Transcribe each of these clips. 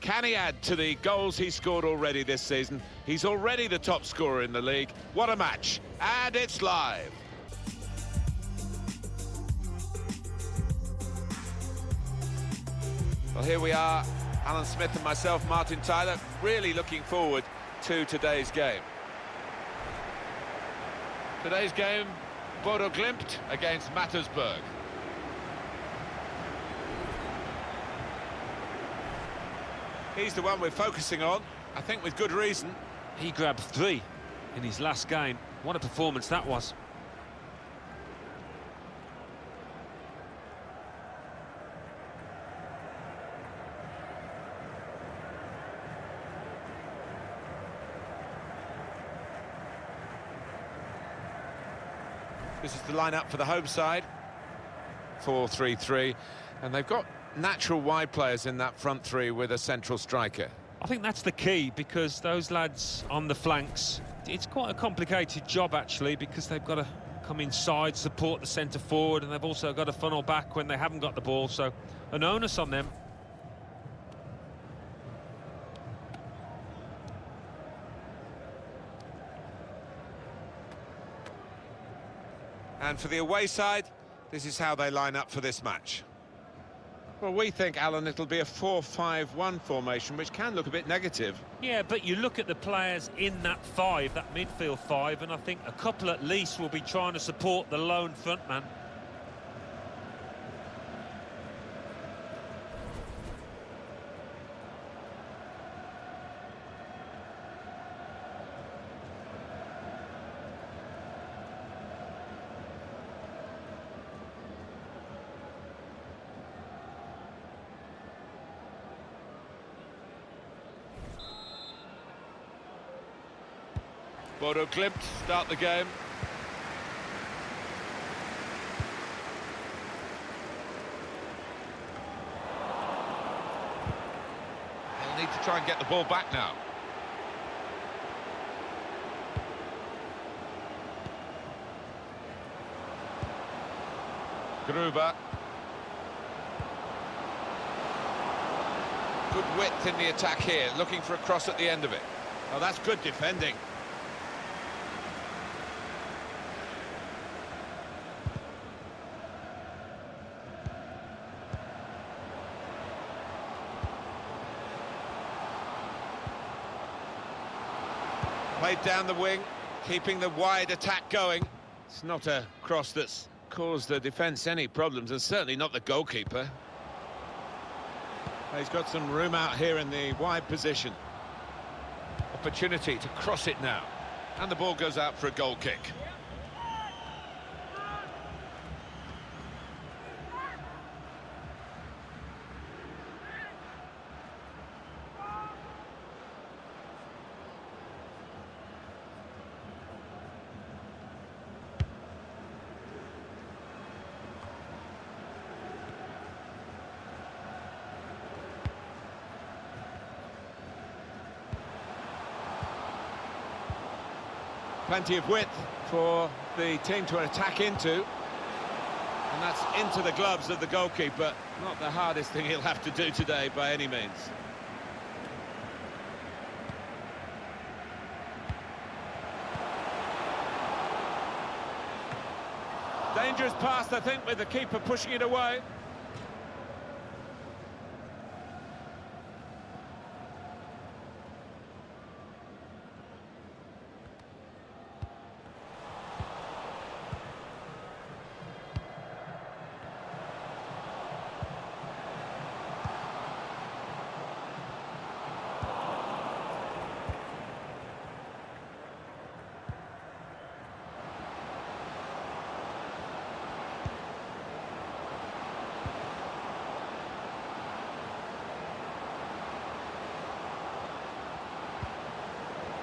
Can he add to the goals he scored already this season? He's already the top scorer in the league. What a match. And it's live. Well, here we are, Alan Smith and myself, Martin Tyler, really looking forward to today's game. Today's game, Bodø Glimt against Mattersburg. He's the one we're focusing on, I think with good reason. He grabbed 3 in his last game. What a performance that was. This is the lineup for the home side. 4-3-3, and they've got natural wide players in that front three with a central striker. I think that's the key, because those lads on the flanks, it's quite a complicated job actually, because they've got to come inside, support the centre forward, and they've also got to funnel back when they haven't got the ball, so an onus on them. And for the away side, this is how they line up for this match. Well, we think, Alan, it'll be a 4-5-1 formation, which can look a bit negative. Yeah, but you look at the players in that 5, that midfield 5, and I think a couple at least will be trying to support the lone frontman. Bodø Glimt start the game. They'll need to try and get the ball back now. Gruber. Good width in the attack here, looking for a cross at the end of it. Oh, that's good defending. Played down the wing, keeping the wide attack going. It's not a cross that's caused the defence any problems, and certainly not the goalkeeper. He's got some room out here in the wide position. Opportunity to cross it now. And the ball goes out for a goal kick. Plenty of width for the team to attack into. And that's into the gloves of the goalkeeper. Not the hardest thing he'll have to do today by any means. Dangerous pass, I think, with the keeper pushing it away.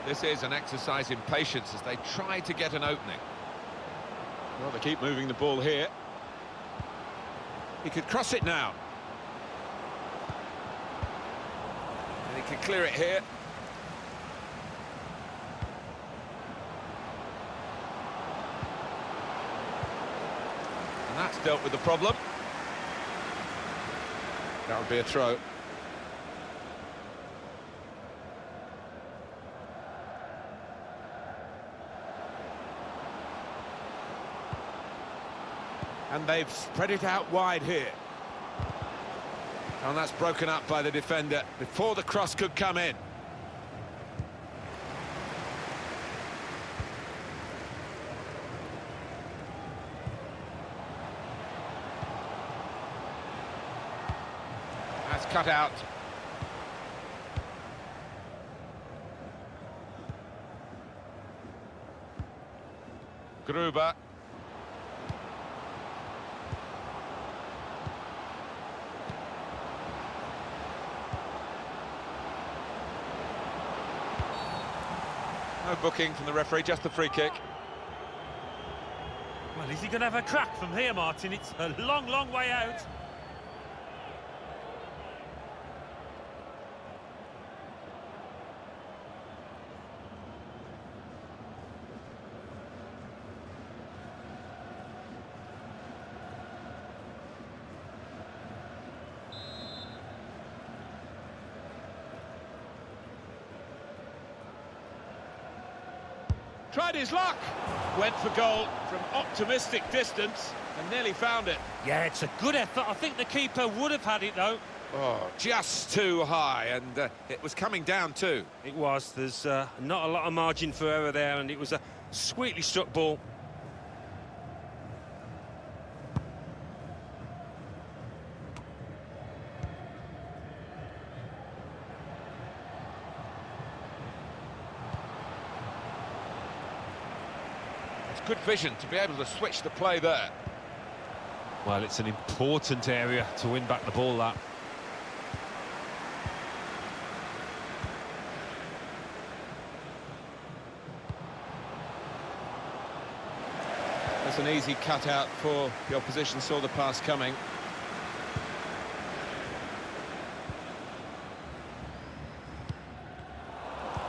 This is an exercise in patience as they try to get an opening. Well, they keep moving the ball here. He could cross it now. And he can clear it here. And that's dealt with the problem. That would be a throw. And they've spread it out wide here. And that's broken up by the defender before the cross could come in. That's cut out. Gruber. No booking from the referee, just the free kick. Well, is he going to have a crack from here, Martin? It's a long, long way out. Tried his luck, went for goal from optimistic distance and nearly found it. Yeah, it's a good effort. I think the keeper would have had it, though. Oh, just too high, and it was coming down too. It was. There's not a lot of margin for error there, and it was a sweetly struck ball. Good vision to be able to switch the play there. Well, it's an important area to win back the ball, that. That's an easy cutout for the opposition, saw the pass coming.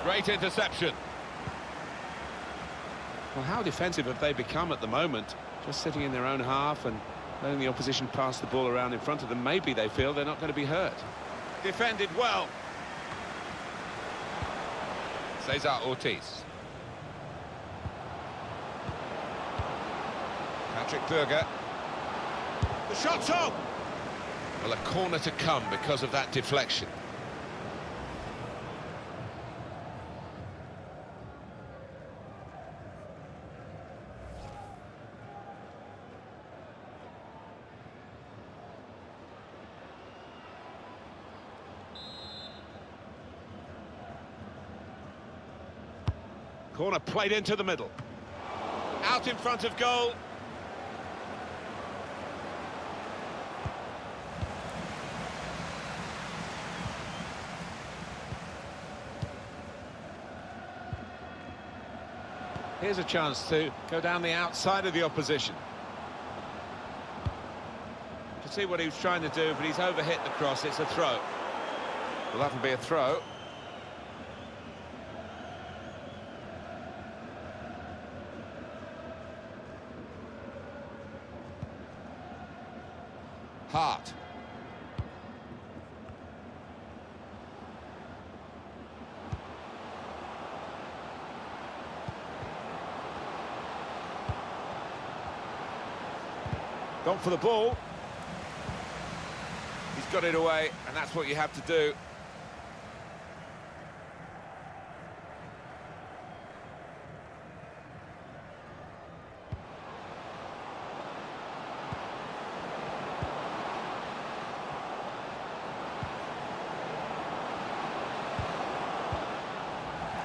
Great interception. Well, how defensive have they become at the moment? Just sitting in their own half and letting the opposition pass the ball around in front of them. Maybe they feel they're not going to be hurt. Defended well. Cesar Ortiz. Patrick Berger. The shot's on! Well, a corner to come because of that deflection. Corner played into the middle. Out in front of goal. Here's a chance to go down the outside of the opposition. To see what he was trying to do, but he's overhit the cross. It's a throw. Will that be a throw? Hart. Gone for the ball. He's got it away, and that's what you have to do.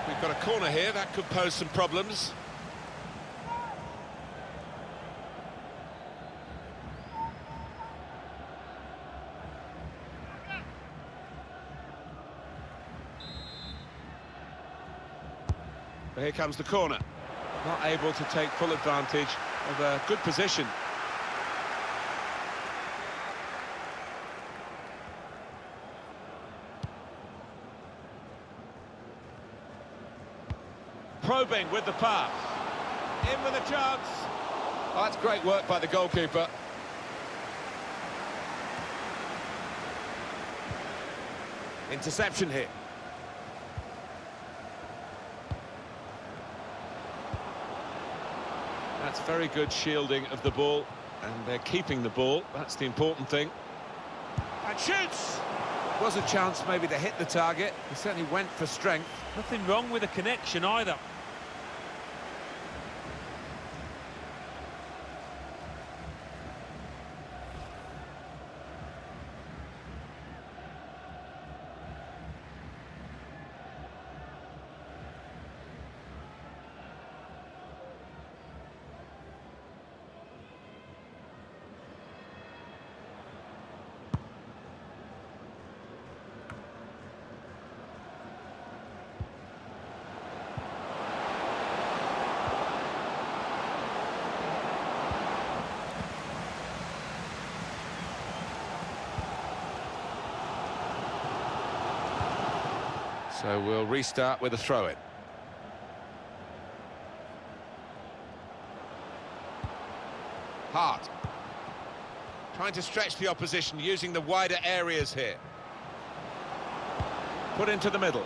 We've got a corner here, that could pose some problems. But here comes the corner. Not able to take full advantage of a good position. Probing with the pass. In with a chance. Oh, that's great work by the goalkeeper. Interception here. That's very good shielding of the ball, And they're keeping the ball, that's the important thing. And shoots! Was a chance maybe to hit the target. He certainly went for strength. Nothing wrong with the connection either. So we'll restart with a throw-in. Hart. Trying to stretch the opposition, using the wider areas here. Put into the middle.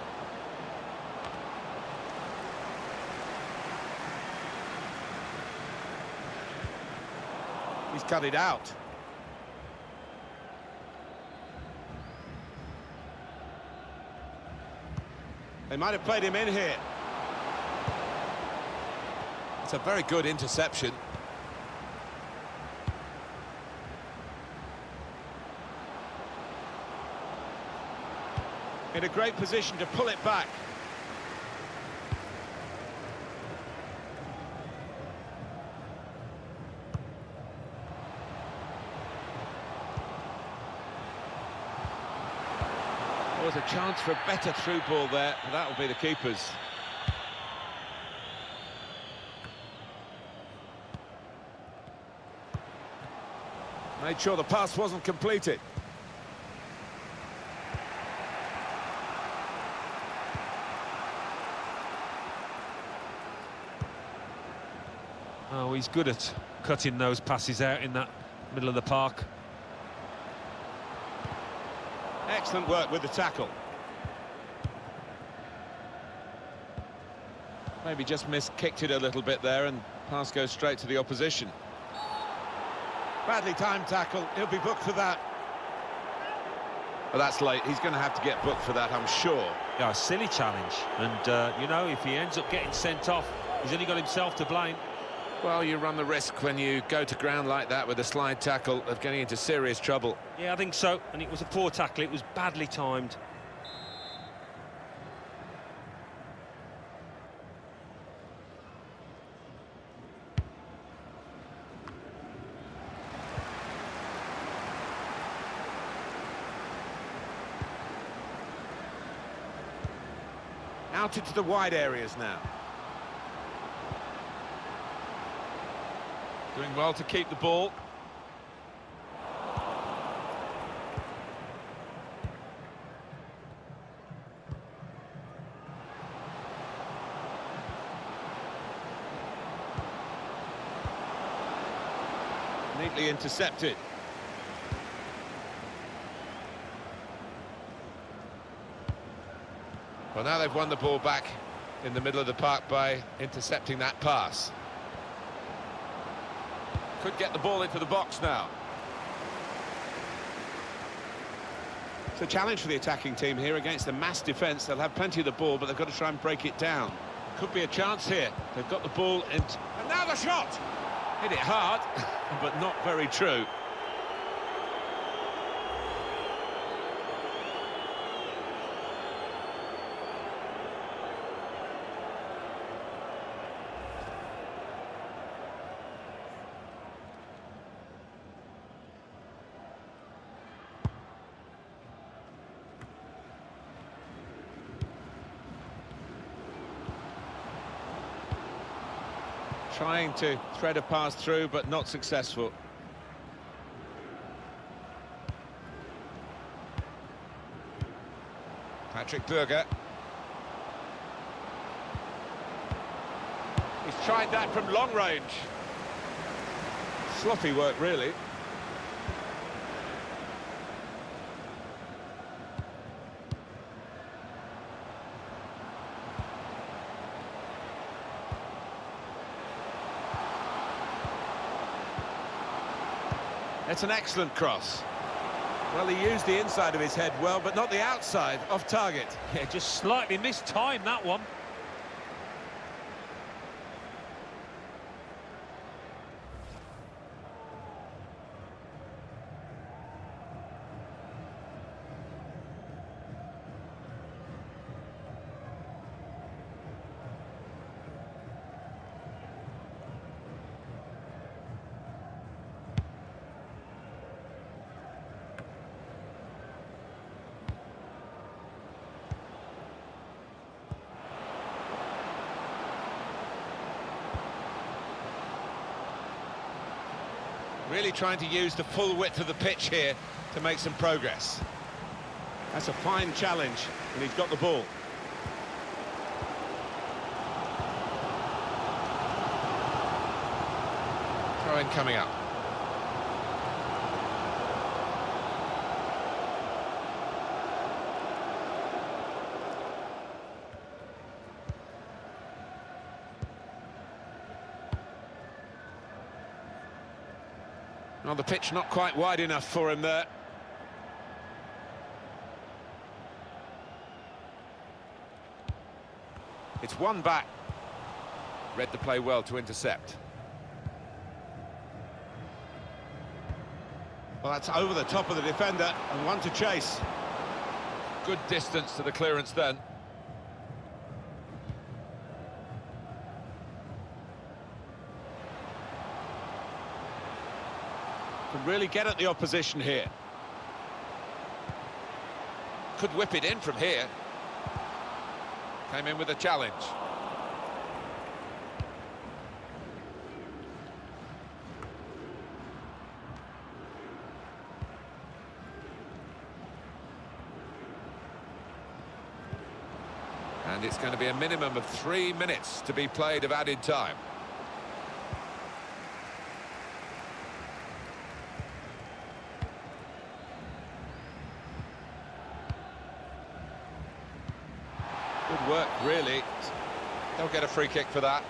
He's cut it out. They might have played him in here. It's a very good interception. In a great position to pull it back. There was a chance for a better through ball there, but that will be the keeper's. Made sure the pass wasn't completed. Oh, he's good at cutting those passes out in that middle of the park. Excellent work with the tackle. Maybe just kicked it a little bit there, and pass goes straight to the opposition. Badly timed tackle, he'll be booked for that. Well, that's late, he's going to have to get booked for that, I'm sure. Yeah, a silly challenge, and you know, if he ends up getting sent off, he's only got himself to blame. Well, you run the risk when you go to ground like that with a slide tackle of getting into serious trouble. Yeah, I think so, and it was a poor tackle, it was badly timed. Out into the wide areas now. Doing well to keep the ball. Neatly intercepted. Well, now they've won the ball back in the middle of the park by intercepting that pass. Could get the ball into the box now. It's a challenge for the attacking team here against a mass defence. They'll have plenty of the ball, but they've got to try and break it down. Could be a chance here. They've got the ball and now the shot! Hit it hard, but not very true. Trying to thread a pass through, but not successful. Patrick Berger. He's tried that from long range. Sloppy work, really. It's an excellent cross. Well, he used the inside of his head well, but not the outside, off target. Yeah, just slightly mistimed that one. Really trying to use the full width of the pitch here to make some progress. That's a fine challenge, and he's got the ball. Throw-in coming up. Well, the pitch not quite wide enough for him there. It's one back. Read the play well to intercept. Well, that's over the top of the defender and one to chase. Good distance to the clearance then. Can really get at the opposition here. Could whip it in from here. Came in with a challenge. And it's going to be a minimum of 3 minutes to be played of added time. Good work, really. They'll get a free kick for that.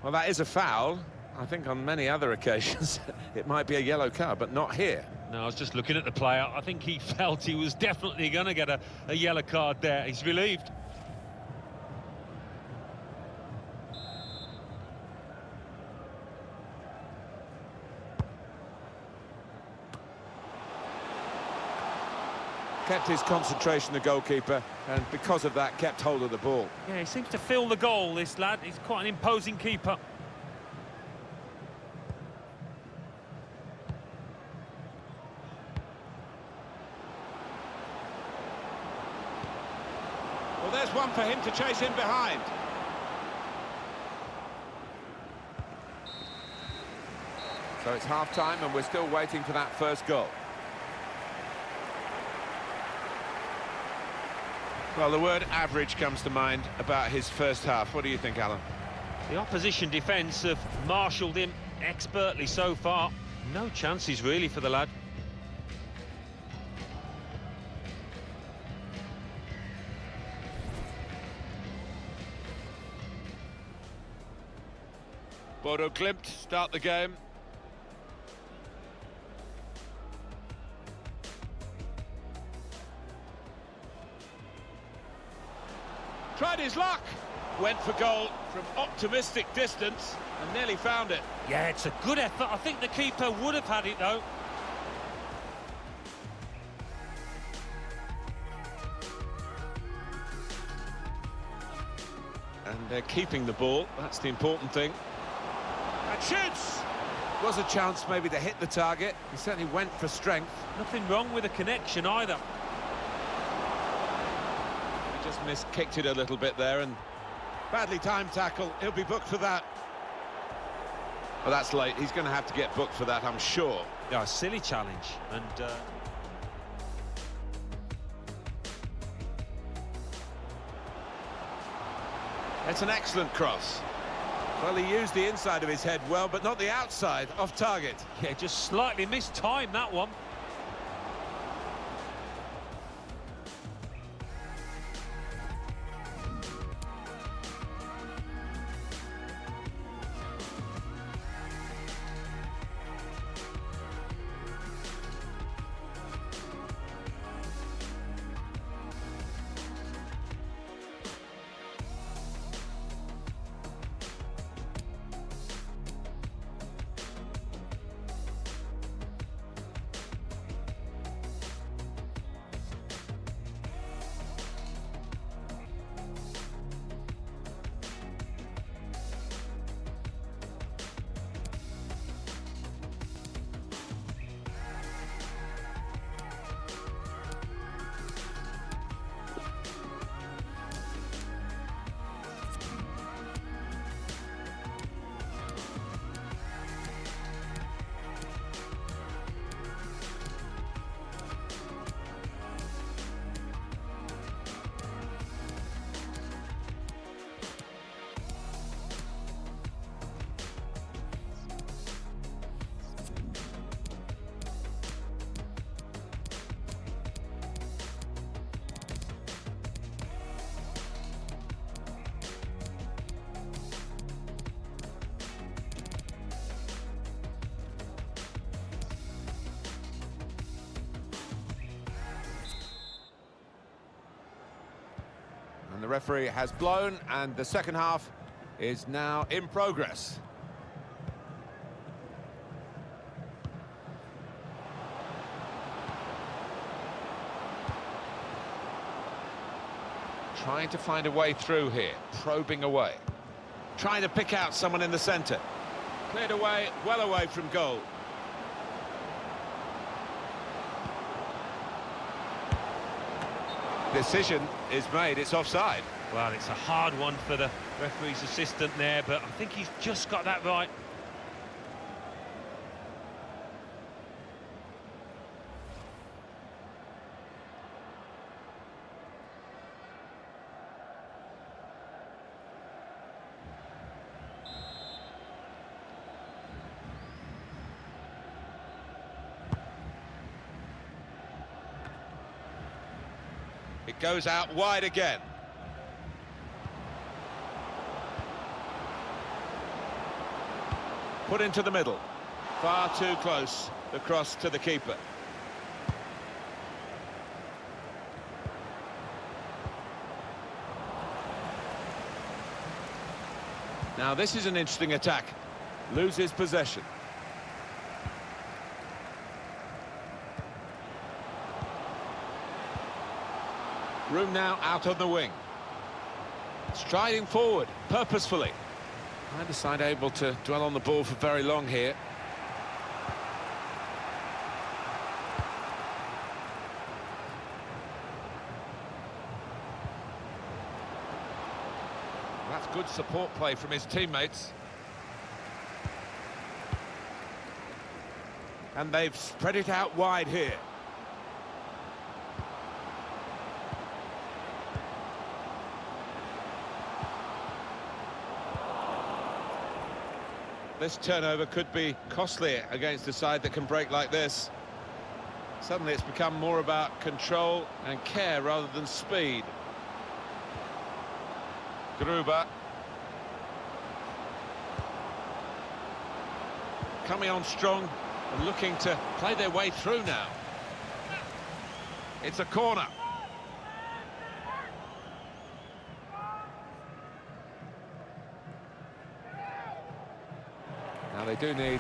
Well, that is a foul. I think on many other occasions it might be a yellow card, but not here. No, I was just looking at the player. I think he felt he was definitely going to get a yellow card there. He's relieved. Kept his concentration, the goalkeeper, and because of that, kept hold of the ball. Yeah, he seems to feel the goal, this lad. He's quite an imposing keeper. Well, there's one for him to chase in behind. So it's half-time, and we're still waiting for that first goal. Well, the word average comes to mind about his first half. What do you think, Alan? The opposition defence have marshalled him expertly so far. No chances, really, for the lad. Bodø Glimt start the game. Tried his luck, went for goal from optimistic distance and nearly found it. Yeah, it's a good effort. I think the keeper would have had it, though. And they're keeping the ball, that's the important thing. And shoots! Was a chance maybe to hit the target. He certainly went for strength. Nothing wrong with the connection either. Just kicked it a little bit there, and badly timed tackle. He'll be booked for that. Well, that's late. He's going to have to get booked for that, I'm sure. Yeah, a silly challenge, and it's an excellent cross. Well, he used the inside of his head well, but not the outside, off target. yeah, just slightly mistimed that one. And the referee has blown, and the second half is now in progress. Trying to find a way through here, probing away. Trying to pick out someone in the centre. Cleared away, well away from goal. Decision is made, it's offside. Well, it's a hard one for the referee's assistant there, but I think he's just got that right. It goes out wide again. Put into the middle. Far too close. The cross to the keeper. Now this is an interesting attack. Loses possession. Room now out on the wing. Striding forward, purposefully. Neither side able to dwell on the ball for very long here. That's good support play from his teammates. And they've spread it out wide here. This turnover could be costly against a side that can break like this. Suddenly it's become more about control and care rather than speed. Gruber. Coming on strong and looking to play their way through now. It's a corner. Now they do need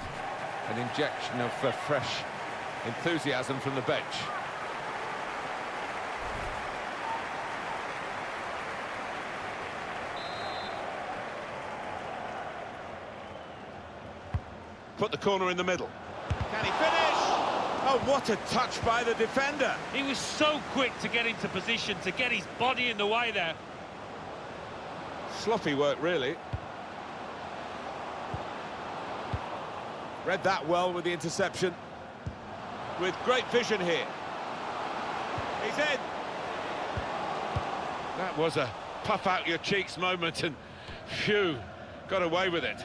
an injection of fresh enthusiasm from the bench. Put the corner in the middle. Can he finish? Oh, what a touch by the defender. He was so quick to get into position, to get his body in the way there. Sloppy work, really. Read that well with the interception. With great vision here. He's in. That was a puff out your cheeks moment, and phew, got away with it.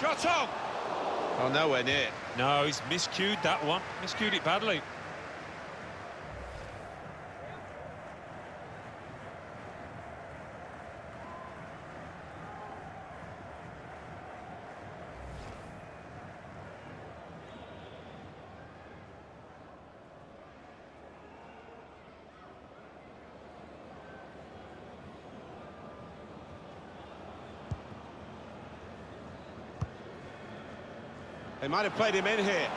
Shot on! Oh, nowhere near. No, he's miscued that one. Miscued it badly. They might have played him in here.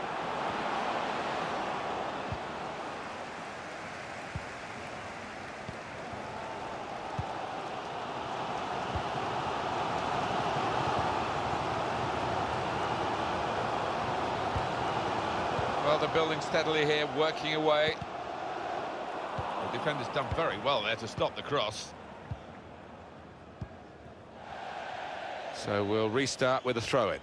Well, they're building steadily here, working away. The defender's done very well there to stop the cross. So we'll restart with a throw-in.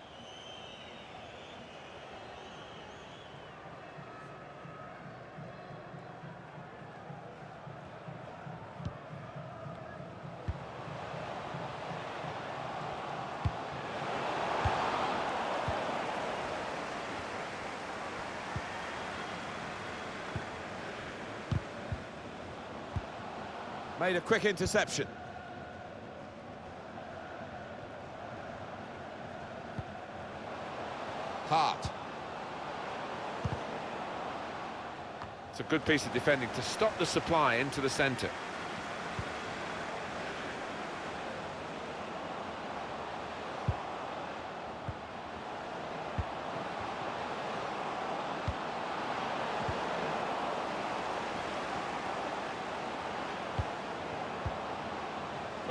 Made a quick interception. Hart. It's a good piece of defending to stop the supply into the centre.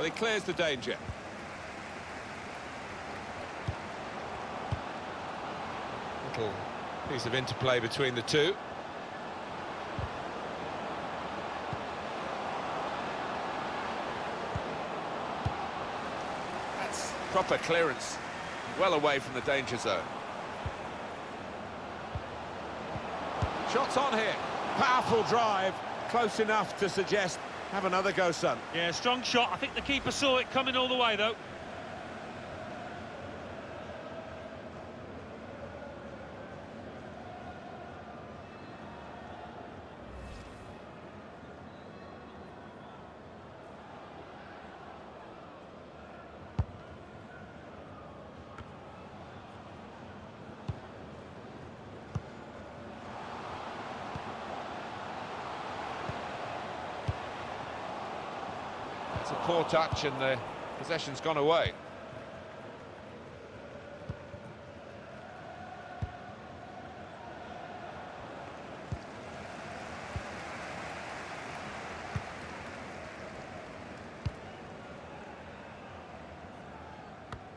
Well, he clears the danger. Little piece of interplay between the two. That's proper clearance, well away from the danger zone. Shots on here. Powerful drive, close enough to suggest have another go, son. Yeah, strong shot. I think the keeper saw it coming all the way, though. It's a poor touch and the possession's gone away.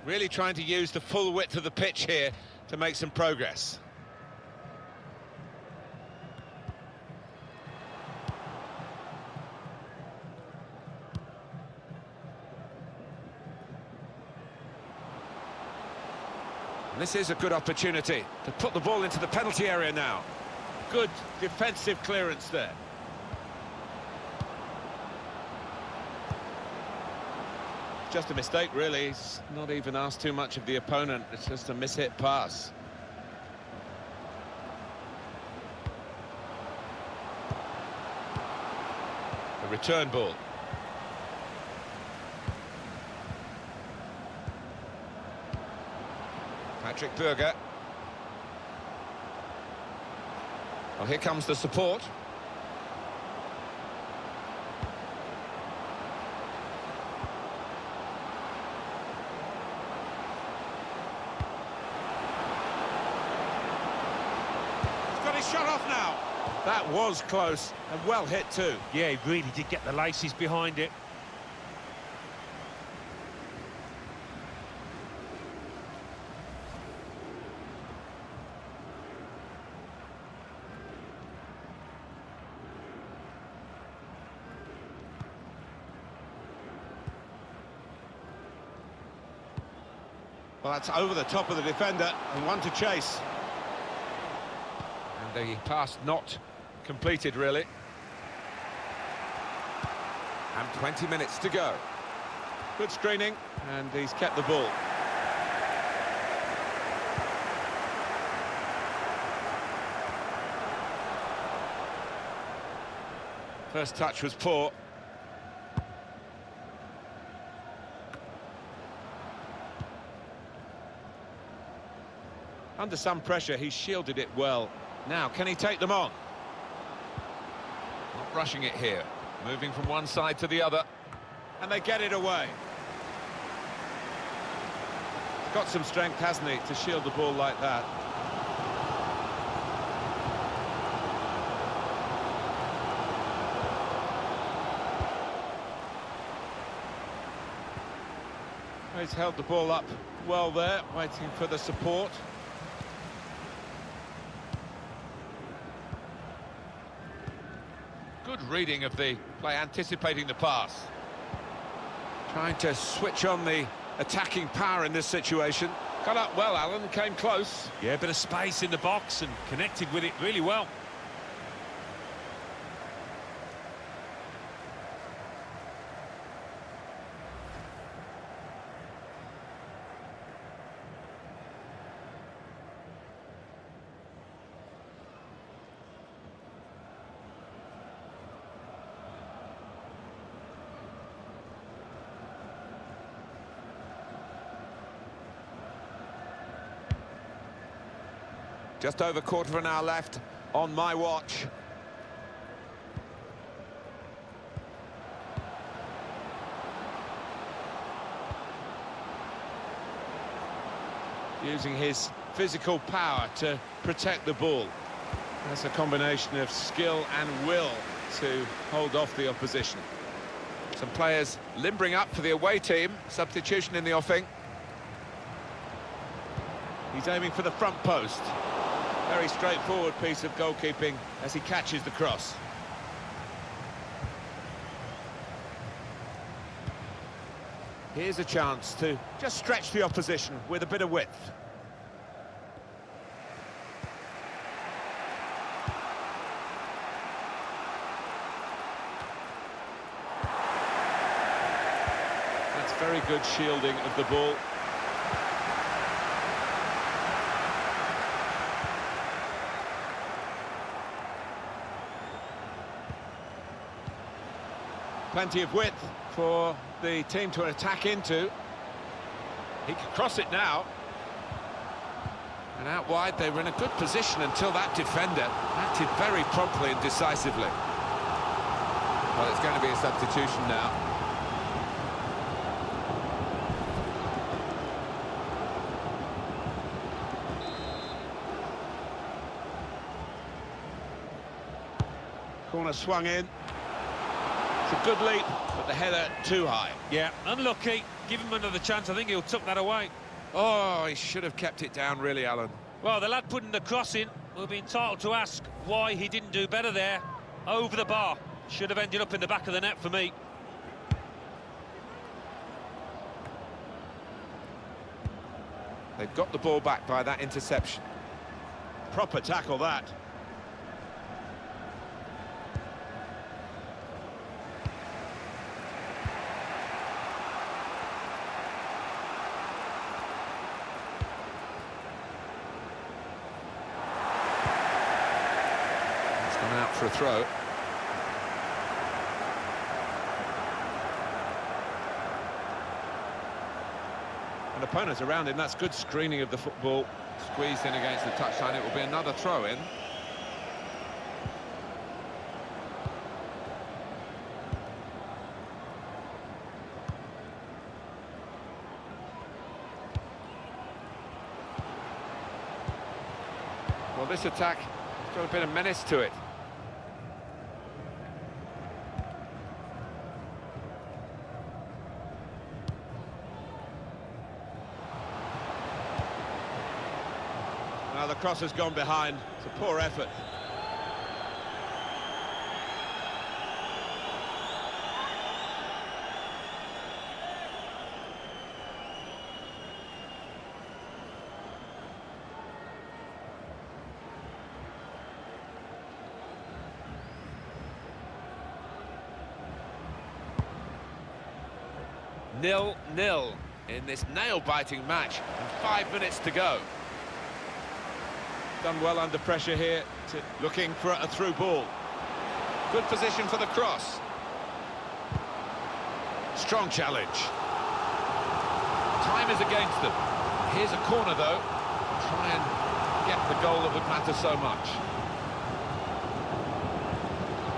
Really trying to use the full width of the pitch here to make some progress. And this is a good opportunity to put the ball into the penalty area now. Good defensive clearance there. Just a mistake, really. He's not even asked too much of the opponent. It's just a mishit pass. A return ball. Patrick Berger. Well, here comes the support. He's got his shot off now. That was close and well hit too. Yeah, he really did get the laces behind it. Well, that's over the top of the defender and one to chase. And the pass not completed, really. And 20 minutes to go. Good screening, and he's kept the ball. First touch was poor. Under some pressure, he shielded it well. Now, can he take them on? Not rushing it here. Moving from one side to the other. And they get it away. Got some strength, hasn't he, to shield the ball like that. He's held the ball up well there, waiting for the support. Good reading of the play, anticipating the pass. Trying to switch on the attacking power in this situation. Got up well, Alan, came close. Yeah, a bit of space in the box and connected with it really well. Just over quarter of an hour left on my watch. Using his physical power to protect the ball. That's a combination of skill and will to hold off the opposition. Some players limbering up for the away team. Substitution in the offing. He's aiming for the front post. Very straightforward piece of goalkeeping as he catches the cross. Here's a chance to just stretch the opposition with a bit of width. That's very good shielding of the ball. Plenty of width for the team to attack into. He can cross it now. And out wide, they were in a good position until that defender acted very promptly and decisively. Well, it's going to be a substitution now. Corner swung in. It's a good leap, but the header too high. Yeah, unlucky. Give him another chance. I think he'll tuck that away. Oh, he should have kept it down, really, Alan. Well, the lad putting the cross in will be entitled to ask why he didn't do better there. Over the bar. Should have ended up in the back of the net for me. They've got the ball back by that interception. Proper tackle, that. Out for a throw. And opponents around him, that's good screening of the football. Squeezed in against the touchline, it will be another throw in. Well, this attack has got a bit of menace to it. Now the cross has gone behind. It's a poor effort. Nil-nil in this nail-biting match, and 5 minutes to go. Done well under pressure here, looking for a through ball. Good position for the cross. Strong challenge. Time is against them. Here's a corner, though. Try and get the goal that would matter so much.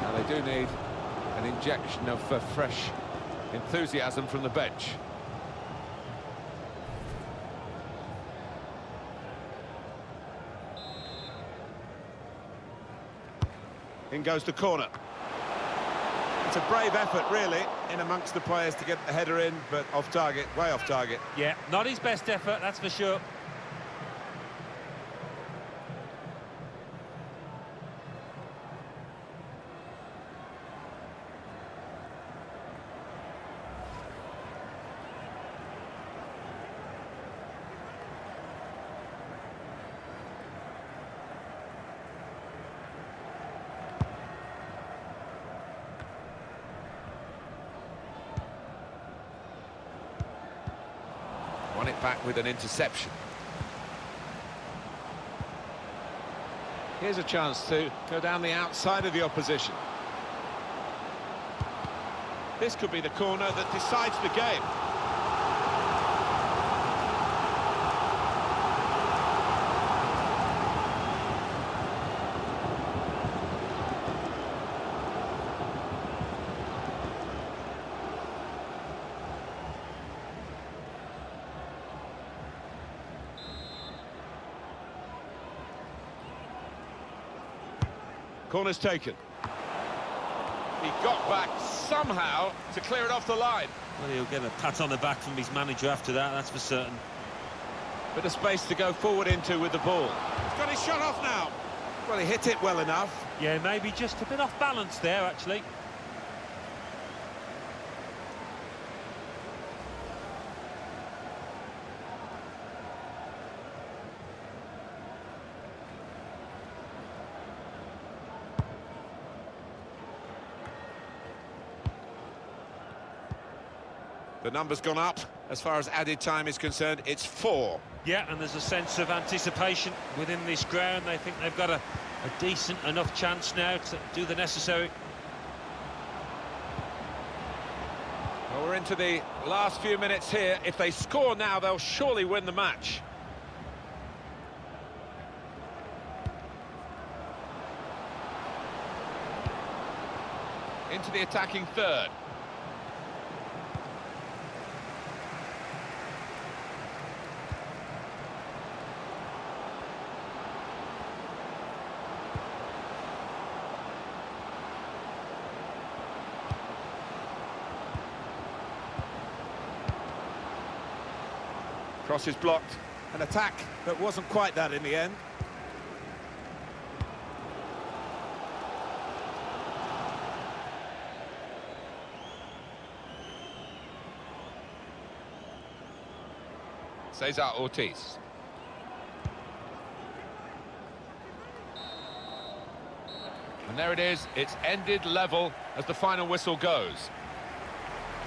Now they do need an injection of fresh enthusiasm from the bench. In goes the corner. It's a brave effort, really, in amongst the players to get the header in, but off target, way off target. Yeah, not his best effort, that's for sure. Won it back with an interception. Here's a chance to go down the outside of the opposition. This could be the corner that decides the game. Corner's taken. He got back somehow to clear it off the line. Well, he'll get a pat on the back from his manager after that, that's for certain. Bit of space to go forward into with the ball. He's got his shot off now. Well, he hit it well enough. Yeah, maybe just a bit off balance there, actually. The number's gone up. As far as added time is concerned, it's 4. Yeah, and there's a sense of anticipation within this ground. They think they've got a decent enough chance now to do the necessary. Well, we're into the last few minutes here. If they score now, they'll surely win the match. Into the attacking third. Cross is blocked. An attack that wasn't quite that in the end. Cesar Ortiz. And there it is, it's ended level as the final whistle goes.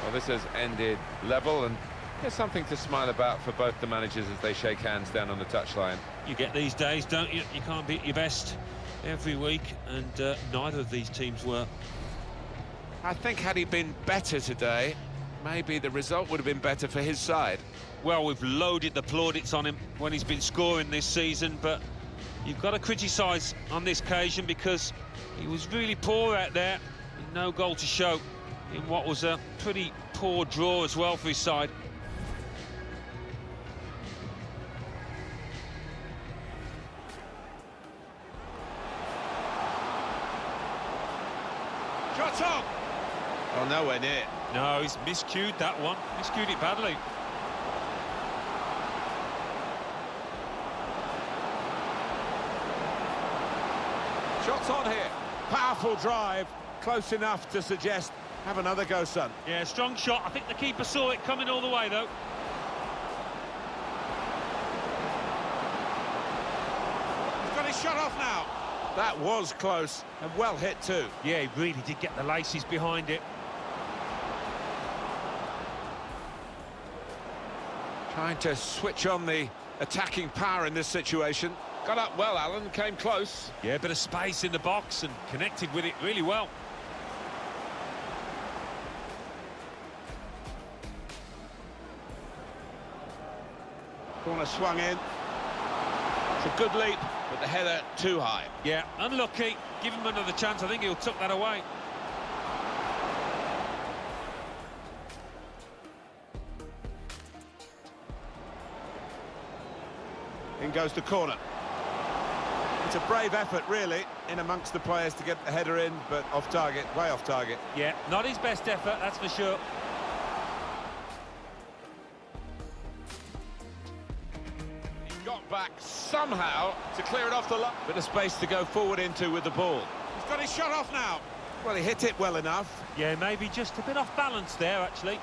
Well, this has ended level, and there's something to smile about for both the managers as they shake hands down on the touchline. You get these days, don't you? You can't be at your best every week, and neither of these teams were. I think had he been better today, maybe the result would have been better for his side. Well, we've loaded the plaudits on him when he's been scoring this season, but you've got to criticise on this occasion because he was really poor out there. No goal to show in what was a pretty poor draw as well for his side. Shot on! Oh, nowhere near. No, he's miscued that one. Miscued it badly. Shots on here. Powerful drive. Close enough to suggest, have another go, son. Yeah, strong shot. I think the keeper saw it coming all the way, though. He's got his shot off now. That was close and well hit too. Yeah, he really did get the laces behind it. Trying to switch on the attacking power in this situation. Got up well, Alan, came close. Yeah, a bit of space in the box and connected with it really well. Corner swung in. It's a good leap, but the header too high. Yeah, unlucky. Give him another chance. I think he'll tuck that away. In goes the corner. It's a brave effort, really, in amongst the players to get the header in, but off target, way off target. Yeah, not his best effort, that's for sure. He got back somehow to clear it off the line. Bit of space to go forward into with the ball. He's got his shot off now. Well, he hit it well enough. Yeah, maybe just a bit off balance there, actually.